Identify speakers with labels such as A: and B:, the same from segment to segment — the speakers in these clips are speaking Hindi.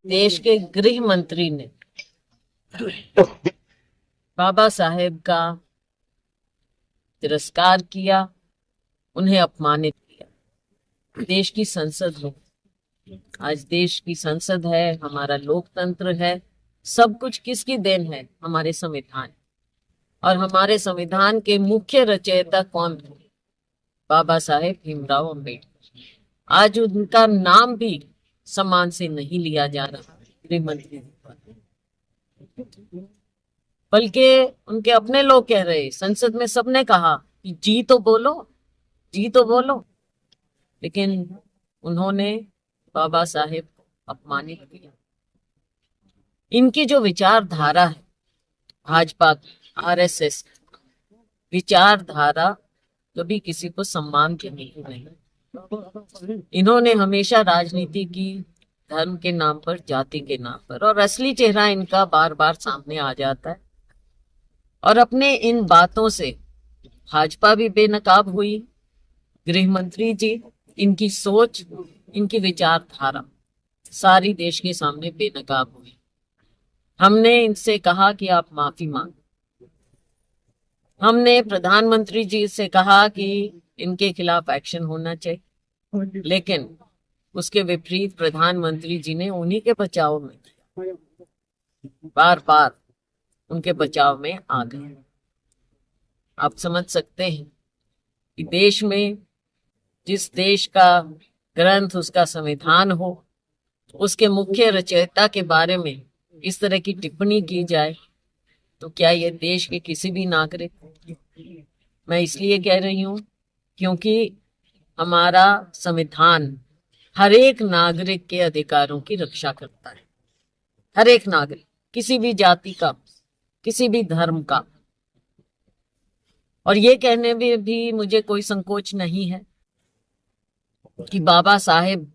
A: देश के गृह मंत्री ने बाबा साहेब का तिरस्कार किया, उन्हें अपमानित किया। देश की संसद में, आज देश की संसद है, हमारा लोकतंत्र है, सब कुछ किसकी देन है? हमारे संविधान। और हमारे संविधान के मुख्य रचयिता कौन थे? बाबा साहेब भीमराव अम्बेडकर। आज उनका नाम भी सम्मान से नहीं लिया जा रहा गृह मंत्री, बल्कि उनके अपने लोग कह रहे, संसद में सबने कहा कि जी तो बोलो, जी तो बोलो, लेकिन उन्होंने बाबा साहेब को अपमानित किया। इनकी जो विचारधारा है, भाजपा आरएसएस विचारधारा, कभी किसी को सम्मान देने की नहीं। इन्होंने हमेशा राजनीति की धर्म के नाम पर, जाति के नाम पर, और असली चेहरा इनका बार बार सामने आ जाता है। और अपने इन बातों से भाजपा भी बेनकाब हुई। गृह मंत्री जी, इनकी सोच, इनकी विचारधारा सारी देश के सामने बेनकाब हुई। हमने इनसे कहा कि आप माफी मांगो। हमने प्रधानमंत्री जी से कहा कि इनके खिलाफ एक्शन होना चाहिए, लेकिन उसके विपरीत प्रधानमंत्री जी ने उन्हीं के बचाव में बार बार उनके बचाव में आ गए। आप समझ सकते हैं कि देश में, जिस देश का ग्रंथ उसका संविधान हो, उसके मुख्य रचयिता के बारे में इस तरह की टिप्पणी की जाए, तो क्या ये देश के किसी भी नागरिक, मैं इसलिए कह रही हूं क्योंकि हमारा संविधान हर एक नागरिक के अधिकारों की रक्षा करता है। हर एक नागरिक, किसी भी जाति का, किसी भी धर्म का। और ये कहने में भी मुझे कोई संकोच नहीं है कि बाबा साहेब,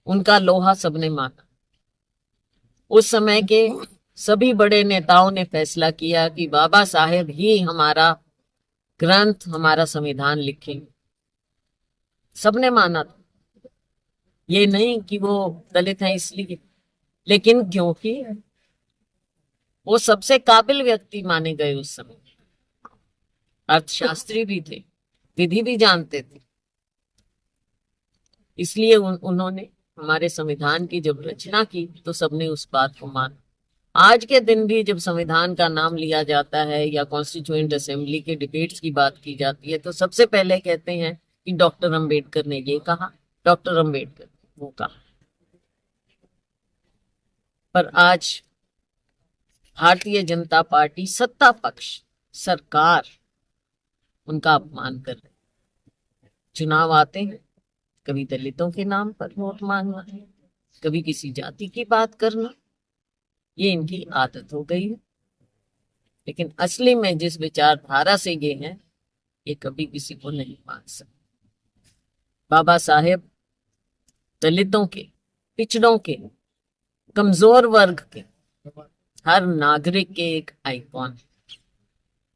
A: उनका लोहा सबने माना। उस समय के सभी बड़े नेताओं ने फैसला किया कि बाबा साहेब ही हमारा ग्रंथ, हमारा संविधान लिखेंगे। सबने माना था। ये नहीं कि वो दलित हैं इसलिए, लेकिन क्योंकि वो सबसे काबिल व्यक्ति माने गए उस समय। अर्थशास्त्री भी थे, विधि भी जानते थे, इसलिए उन्होंने हमारे संविधान की जब रचना की तो सबने उस बात को माना। आज के दिन भी जब संविधान का नाम लिया जाता है या कॉन्स्टिट्यूएंट असेंबली के डिबेट्स की बात की जाती है, तो सबसे पहले कहते हैं कि डॉक्टर अंबेडकर ने ये कहा, डॉक्टर अंबेडकर वो कहा। पर आज भारतीय जनता पार्टी, सत्ता पक्ष, सरकार उनका अपमान कर रही। चुनाव आते हैं, कभी दलितों के नाम पर वोट मांगना, कभी किसी जाति की बात करना, ये इनकी आदत हो गई है। लेकिन असली में जिस विचारधारा से ये हैं, ये कभी किसी को नहीं मान सकते। बाबा साहेब दलितों के, पिछड़ों के, कमजोर वर्ग के, हर नागरिक के एक आइकॉन।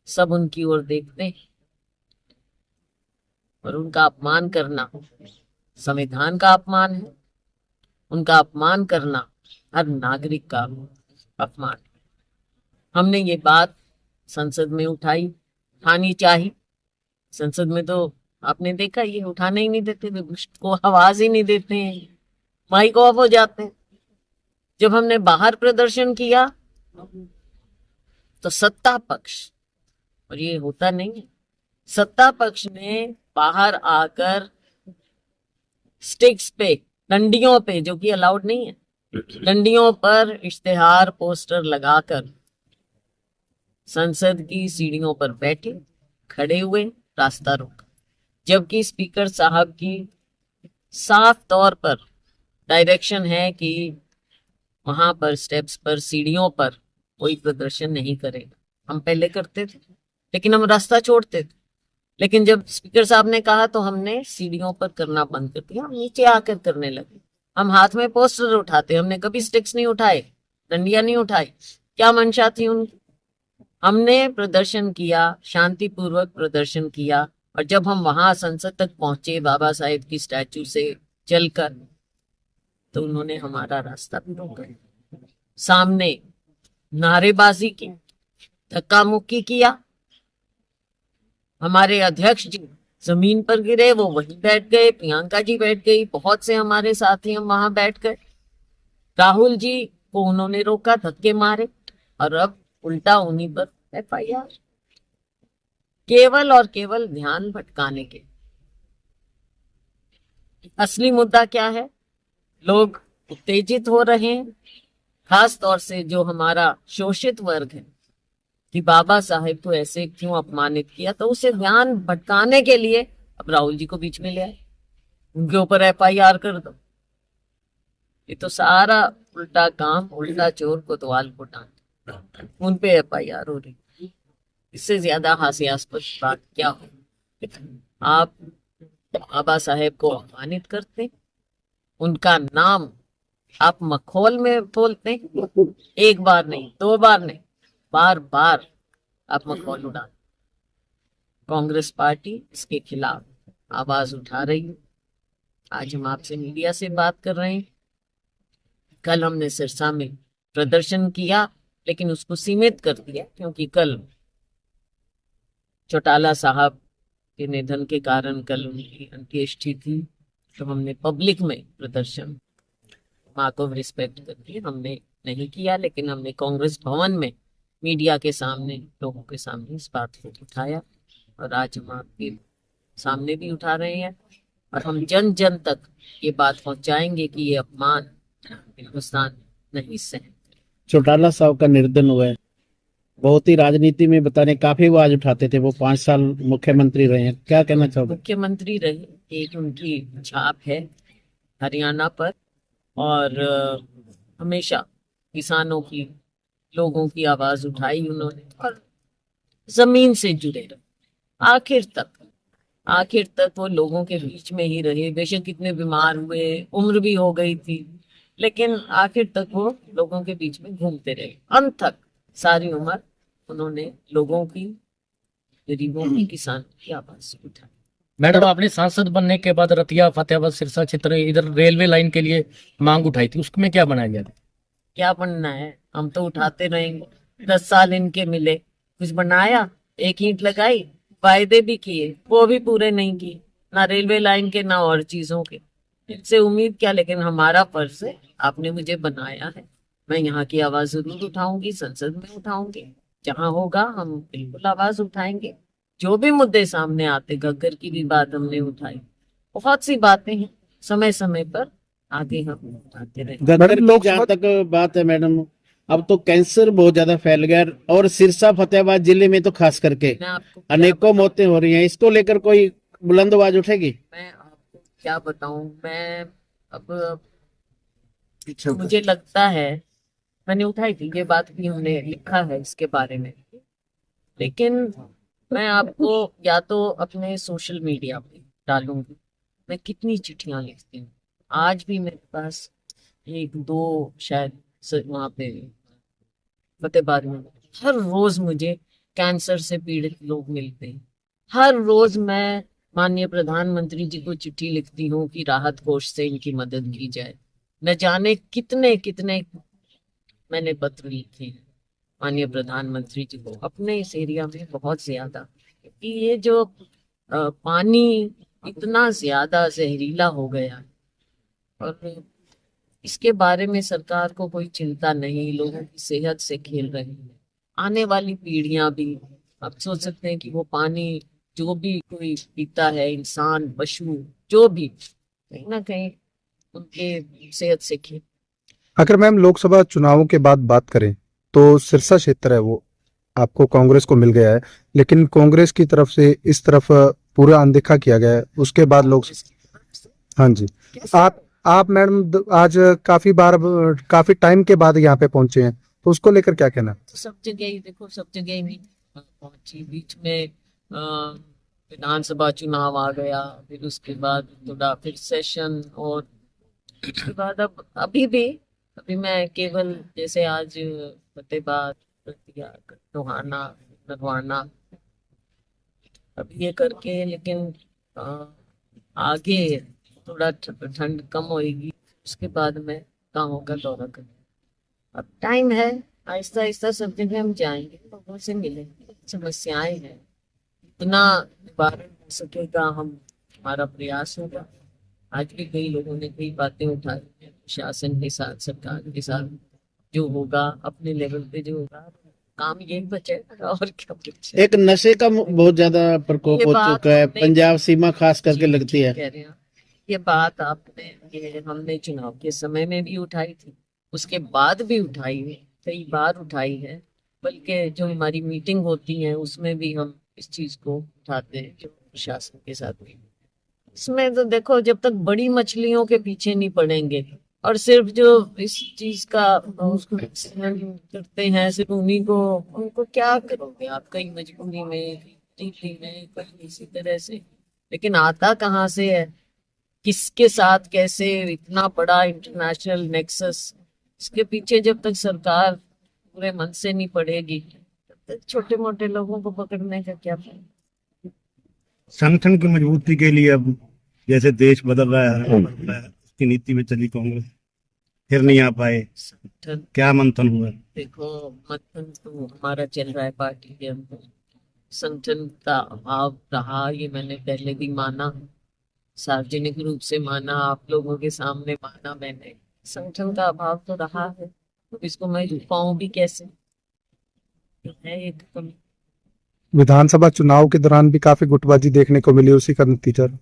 A: सब उनकी ओर देखते हैं और उनका अपमान करना संविधान का अपमान है। उनका अपमान करना हर नागरिक का अपमान। हमने ये बात संसद में उठानी चाहिए। संसद में तो आपने देखा, ये उठाने ही नहीं देते थे, को आवाज ही नहीं देते हैं, माइक ऑफ हो जाते हैं। जब हमने बाहर प्रदर्शन किया तो सत्ता पक्ष, और ये होता नहीं है, सत्ता पक्ष ने बाहर आकर स्टिक्स पे, डंडियों पे, जो कि अलाउड नहीं है, डंडियों पर इश्तेहार, पोस्टर लगाकर संसद की सीढ़ियों पर बैठे, खड़े हुए, रास्ता रोका। जबकि स्पीकर साहब की साफ तौर पर डायरेक्शन है कि वहां पर स्टेप्स पर, सीढ़ियों पर कोई प्रदर्शन नहीं करेगा। हम पहले करते थे, लेकिन हम रास्ता छोड़ते थे। लेकिन जब स्पीकर साहब ने कहा तो हमने सीढ़ियों पर करना बंद कर दिया, हम नीचे आकर करने लगे। हम हाथ में पोस्टर उठाते, हमने कभी स्टिक्स नहीं उठाए, डंडियां नहीं उठाई। क्या मंशा थी उनकी? हमने प्रदर्शन किया, शांतिपूर्वक प्रदर्शन किया, और जब हम वहां संसद तक पहुंचे बाबा साहेब की स्टैचू से चलकर, तो उन्होंने हमारा रास्ता भी रोका, सामने नारेबाजी की, धक्का मुक्की किया। हमारे अध्यक्ष जी जमीन पर गिरे, वो वहीं बैठ गए, प्रियंका जी बैठ गई, बहुत से हमारे साथी हम वहां बैठ गए। राहुल जी को उन्होंने रोका, धक्के मारे, और अब उल्टा उन्हीं पर FIR, केवल और केवल ध्यान भटकाने के। असली मुद्दा क्या है? लोग उत्तेजित हो रहे हैं, खास तौर से जो हमारा शोषित वर्ग है, कि बाबा साहेब को ऐसे क्यों अपमानित किया, तो उसे ध्यान भटकाने के लिए अब राहुल जी को बीच में ले आए, उनके ऊपर FIR कर दो। ये तो सारा उल्टा काम, उल्टा चोर कोतवाल को डांट, उन पे FIR हो रही। इससे ज्यादा हास्यास्पद बात क्या हो? आप बाबा साहेब को अपमानित करते, उनका नाम आप मखौल में बोलते, एक बार नहीं, दो बार नहीं, बार बार आप मखौल उड़ा। कांग्रेस पार्टी इसके खिलाफ आवाज उठा रही है। आज हम आपसे मीडिया से बात कर रहे हैं। कल हमने सिरसा में प्रदर्शन किया, लेकिन उसको सीमित कर दिया, क्योंकि कल चौटाला साहब के निधन के कारण कल उनकी अंत्येष्टि थी, तो हमने पब्लिक में प्रदर्शन माँ को रिस्पेक्ट करके हमने नहीं किया, लेकिन हमने कांग्रेस भवन में मीडिया के सामने, लोगों के सामने इस बात को उठाया, और आज हम आपके सामने भी उठा रहे हैं, और हम जन जन तक ये बात पहुंचाएंगे कि ये अपमान हिंदुस्तान नहीं सहन।
B: चौटाला साहब का निर्धन हुआ है, बहुत ही राजनीति में बताने काफी आवाज उठाते थे, वो 5 साल मुख्यमंत्री रहे हैं, क्या कहना चाहोगे?
A: मुख्यमंत्री रहे, एक उनकी छाप है हरियाणा पर, और हमेशा किसानों की, लोगों की आवाज उठाई उन्होंने, और जमीन से जुड़े रहे आखिर तक वो लोगों के बीच में ही रहे। बेशक कितने बीमार हुए, उम्र भी हो गई थी, लेकिन आखिर तक वो लोगों के बीच में घूमते रहे, अंत तक सारी उम्र उन्होंने लोगों की, गरीबों की, किसानों की आवाज उठाई।
C: मैडम, आपने सांसद बनने के बाद रतिया फतेहाबाद सिरसा क्षेत्र इधर रेलवे लाइन के लिए मांग उठाई थी, उसमें क्या बनाया गया?
A: क्या बनना है, हम तो उठाते रहेंगे। 10 साल इनके मिले, कुछ बनाया? एक ईंट लगाई, वायदे भी किए, वो भी पूरे नहीं किए, ना रेलवे लाइन के ना और चीजों के। इनसे उम्मीद क्या? लेकिन हमारा फर्ज है, आपने मुझे बनाया है, मैं यहाँ की आवाज जरूर उठाऊंगी, संसद में उठाऊंगी, जहां होगा हम बिल्कुल आवाज उठाएंगे। जो भी मुद्दे सामने आते, घग्गर की भी बात हमने उठाई, बहुत सी बातें हैं, समय समय पर आगे हम उठाते रहेंगे।
B: गदर की जहाँ तक बात है मैडम, अब तो कैंसर बहुत ज्यादा फैल गया, और सिरसा फतेहाबाद जिले में तो खास करके
A: मैं आपको
B: अनेकों मौतें हो रही हैं, इसको लेकर कोई बुलंद आवाज उठेगी?
A: मैं आपको क्या बताऊं, मैं अब मुझे लगता है, मैंने उठाई थी ये बात भी, हमने लिखा है इसके बारे में, लेकिन मैं आपको या तो अपने सोशल मीडिया पे डालूंगी, मैं कितनी चिट्ठियां लिखती हूँ। आज भी मेरे पास एक दो शायद वहां पे फतेहाबाद में हर रोज मुझे कैंसर से पीड़ित लोग मिलते हैं। हर रोज मैं माननीय प्रधानमंत्री जी को चिट्ठी लिखती हूँ कि राहत कोष से इनकी मदद की जाए। न जाने कितने कितने मैंने पत्र लिखे हैं माननीय प्रधानमंत्री जी को, अपने इस एरिया में बहुत ज्यादा, क्योंकि ये जो पानी इतना ज्यादा जहरीला हो गया, और इसके बारे में सरकार को कोई चिंता नहीं, लोगों की सेहत से खेल रही है। आने वाली पीढ़ियां भी, आप सोच सकते हैं कि वो पानी जो भी कोई पीता है, इंसान, पशु, जो भी, कहीं ना कहीं उनके सेहत से खेल।
D: अगर मैम लोकसभा चुनावों के बाद बात करें तो सिरसा क्षेत्र है वो आपको कांग्रेस को मिल गया है, लेकिन कांग्रेस की तरफ से इस तरफ पूरा अनदेखा किया गया है। उसके बाद लोग, हाँ जी, आप मैडम आज काफी टाइम के बाद यहाँ पे पहुंचे हैं, तो उसको लेकर क्या कहना?
A: तो सब जगह ही देखो, सब जगह ही पहुंची, बीच में विधानसभा चुनाव आ गया, फिर उसके बाद थोड़ा फिर सेशन, और उसके बाद अब अभी भी अभी मैं केवल जैसे आज फतेहाबाद, रतिया, टोहाना, नरवाना, अब ये करके, लेकिन अ, आगे थोड़ा ठंड कम होएगी, उसके बाद मैं गाँव का दौरा करूँ। अब टाइम है, आहिस्ता आहिस्ता सब जगह हम जाएंगे, लोगों से मिलेंगे, समस्याएं हैं, इतना निवारण हो सकेगा, हम हमारा प्रयास होगा। आज भी कई लोगों ने कई बातें उठाई हैं, शासन के साथ, सरकार के साथ, जो होगा अपने लेवल पे जो होगा, काम यही बचेगा और क्या बचे।
B: एक नशे का बहुत ज्यादा प्रकोप
A: ये
B: हो
A: बात
B: चुका है,
A: हमने-
B: पंजाब सीमा खास करके
A: जी,
B: लगती है।
A: कह रहे हैं ये बात आपने, ये हमने चुनाव के समय में भी उठाई थी, उसके बाद भी उठाई है, कई बार उठाई है, बल्कि जो हमारी मीटिंग होती है उसमें भी हम इस चीज को उठाते हैं, जो प्रशासन के साथ भी। इसमें तो देखो, जब तक बड़ी मछलियों के पीछे नहीं पड़ेंगे और सिर्फ जो इस चीज का उसको एक्सीडेंट करते हैं, सिर्फ उन्हीं को, उनको क्या करोगे आप, कई मजबूरी में, कई गरीबी में, कहीं इसी तरह से, लेकिन आता कहाँ से है, किसके साथ, कैसे, इतना बड़ा इंटरनेशनल नेक्सस, इसके पीछे जब तक सरकार पूरे मन से नहीं पड़ेगी, तब तक छोटे मोटे लोगों को पकड़ने का क्या फायदा।
E: संगठन की मजबूती के लिए अब जैसे देश बदल रहा है, बदल रहा है, उसकी नीति में चली कांग्रेस, फिर नहीं आ पाए,
A: संगठन,
E: क्या मंथन हुआ?
A: देखो, मंथन तो हमारा चल रहा है पार्टी के अंदर, संगठन का अभाव रहा, ये मैंने पहले भी माना, सार्वजनिक रूप से माना, आप लोगों के सामने माना मैंने, संगठन का अभाव तो रहा है, तो इसको मैं छुपाऊं भी कैसे, है एक कमी।
D: विधानसभा चुनाव के दौरान भी काफी गुटबाजी देखने को मिली, उसी का नतीजा।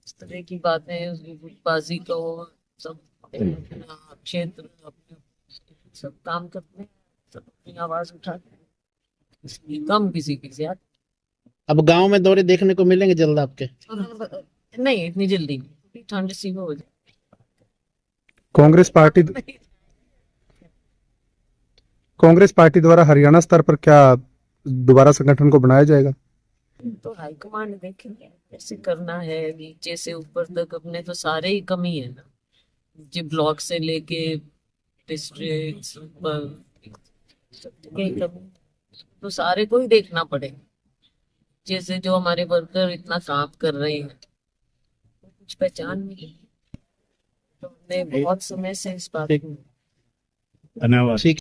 A: इस तरह की बातें, उसकी गुटबाजी को, सब अपना क्षेत्र, अपने सब काम करते हैं, सब अपनी आवाज उठाते हैं, किसी की कम, किसी की ज्यादा।
B: अब गांव में दौरे देखने को मिलेंगे जल्द आपके?
A: नहीं, इतनी जल्दी नहीं, ठंड सी हो जाए।
D: कांग्रेस पार्टी द्वारा हरियाणा स्तर पर क्या दोबारा संगठन को बनाया जाएगा?
A: तो हाईकमांड देखेंगे कैसे करना है, नीचे से ऊपर तक अपने तो सारे ही कमी है ना, जी, ब्लॉक से लेके डिस्ट्रिक्ट, सब जगह ही कमी, तो सारे को ही देखना पड़ेगा। जैसे जो हमारे वर्कर इतना काम कर रहे हैं, तो कुछ पहचान मिली, तो हमने बहुत समय से इस बात
B: ठीक।
A: को
E: धन्यवाद।
B: ठीक है।